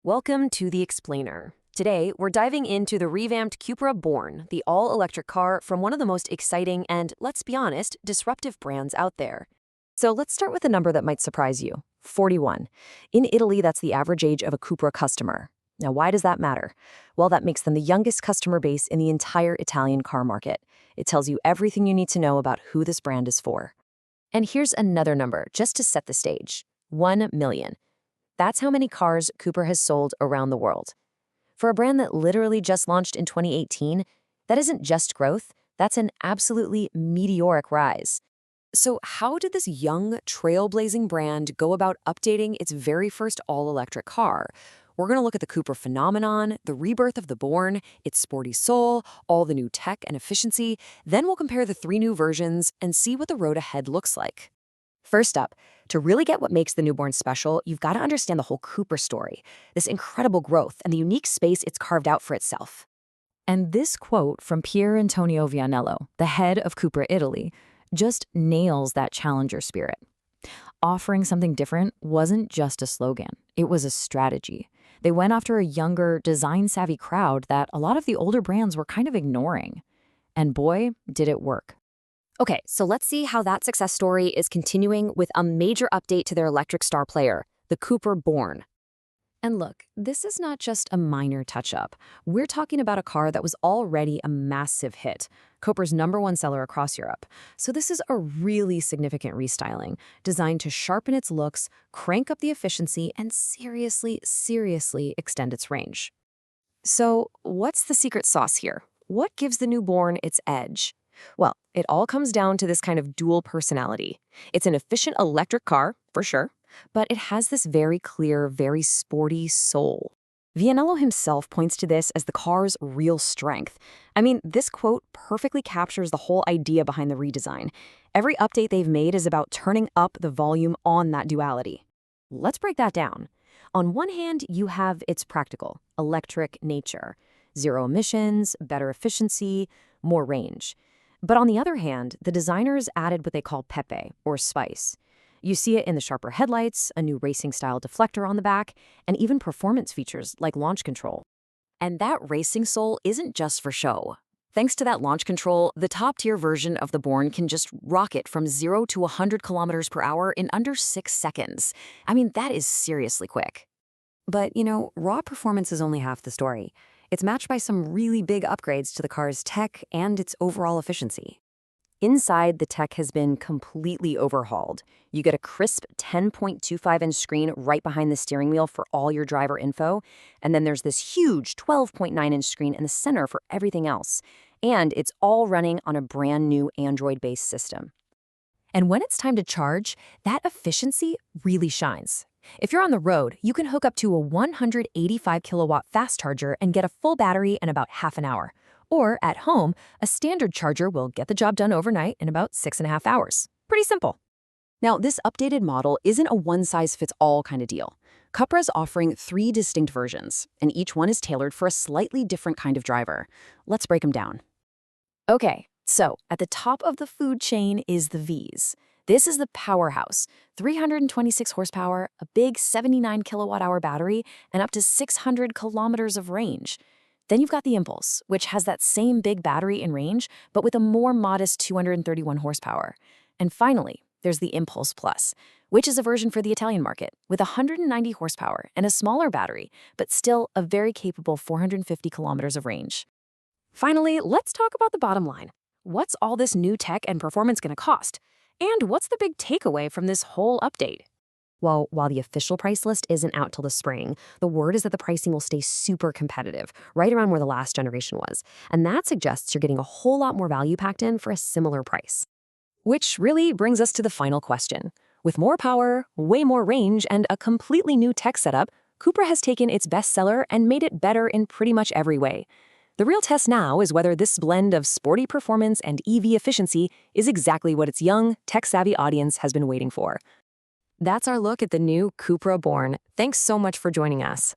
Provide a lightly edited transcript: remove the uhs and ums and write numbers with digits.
Welcome to The Explainer. Today, we're diving into the revamped Cupra Born, the all-electric car from one of the most exciting and, let's be honest, disruptive brands out there. So let's start with a number that might surprise you, 41. In Italy, that's the average age of a Cupra customer. Now, why does that matter? Well, that makes them the youngest customer base in the entire Italian car market. It tells you everything you need to know about who this brand is for. And here's another number, just to set the stage. 1 million. That's how many cars Cupra has sold around the world. For a brand that literally just launched in 2018, that isn't just growth, that's an absolutely meteoric rise. So how did this young, trailblazing brand go about updating its very first all-electric car? We're going to look at the Cupra phenomenon, the rebirth of the Born, its sporty soul, all the new tech and efficiency. Then we'll compare the 3 new versions and see what the road ahead looks like. First up, to really get what makes the newborn special, you've got to understand the whole Cupra story, this incredible growth and the unique space it's carved out for itself. And this quote from Pier Antonio Vianello, the head of Cupra Italy, just nails that challenger spirit. Offering something different wasn't just a slogan, it was a strategy. They went after a younger, design-savvy crowd that a lot of the older brands were kind of ignoring. And boy, did it work. Okay, so let's see how that success story is continuing with a major update to their electric star player, the Cupra Born. And look, this is not just a minor touch-up. We're talking about a car that was already a massive hit, Cupra's #1 seller across Europe. So this is a really significant restyling, designed to sharpen its looks, crank up the efficiency, and seriously extend its range. So what's the secret sauce here? What gives the new Born its edge? Well, it all comes down to this kind of dual personality. It's an efficient electric car, for sure, but it has this very clear, very sporty soul. Vianello himself points to this as the car's real strength. I mean, this quote perfectly captures the whole idea behind the redesign. Every update they've made is about turning up the volume on that duality. Let's break that down. On one hand, you have its practical, electric nature. 0 emissions, better efficiency, more range. But on the other hand, the designers added what they call pepe, or spice. You see it in the sharper headlights, a new racing-style deflector on the back, and even performance features like launch control. And that racing soul isn't just for show. Thanks to that launch control, the top-tier version of the Born can just rocket from 0 to 100 kilometers per hour in under 6 seconds. I mean, that is seriously quick. But, raw performance is only half the story. It's matched by some really big upgrades to the car's tech and its overall efficiency. Inside, the tech has been completely overhauled. You get a crisp 10.25-inch screen right behind the steering wheel for all your driver info, and then there's this huge 12.9-inch screen in the center for everything else. And it's all running on a brand new Android-based system. And when it's time to charge, that efficiency really shines. If you're on the road, you can hook up to a 185 kilowatt fast charger and get a full battery in about half an hour. Or at home, a standard charger will get the job done overnight in about 6.5 hours. Pretty simple. Now, this updated model isn't a one-size-fits-all kind of deal. Cupra's offering 3 distinct versions, and each one is tailored for a slightly different kind of driver. Let's break them down. Okay, so at the top of the food chain is the V's. This is the powerhouse, 326 horsepower, a big 79 kilowatt-hour battery, and up to 600 kilometers of range. Then you've got the Impulse, which has that same big battery and range, but with a more modest 231 horsepower. And finally, there's the Impulse Plus, which is a version for the Italian market, with 190 horsepower and a smaller battery, but still a very capable 450 kilometers of range. Finally, let's talk about the bottom line. What's all this new tech and performance going to cost? And what's the big takeaway from this whole update? Well, while the official price list isn't out till the spring, the word is that the pricing will stay super competitive, right around where the last generation was. And that suggests you're getting a whole lot more value packed in for a similar price. Which really brings us to the final question. With more power, way more range, and a completely new tech setup, Cupra has taken its bestseller and made it better in pretty much every way. The real test now is whether this blend of sporty performance and EV efficiency is exactly what its young, tech-savvy audience has been waiting for. That's our look at the new Cupra Born. Thanks so much for joining us.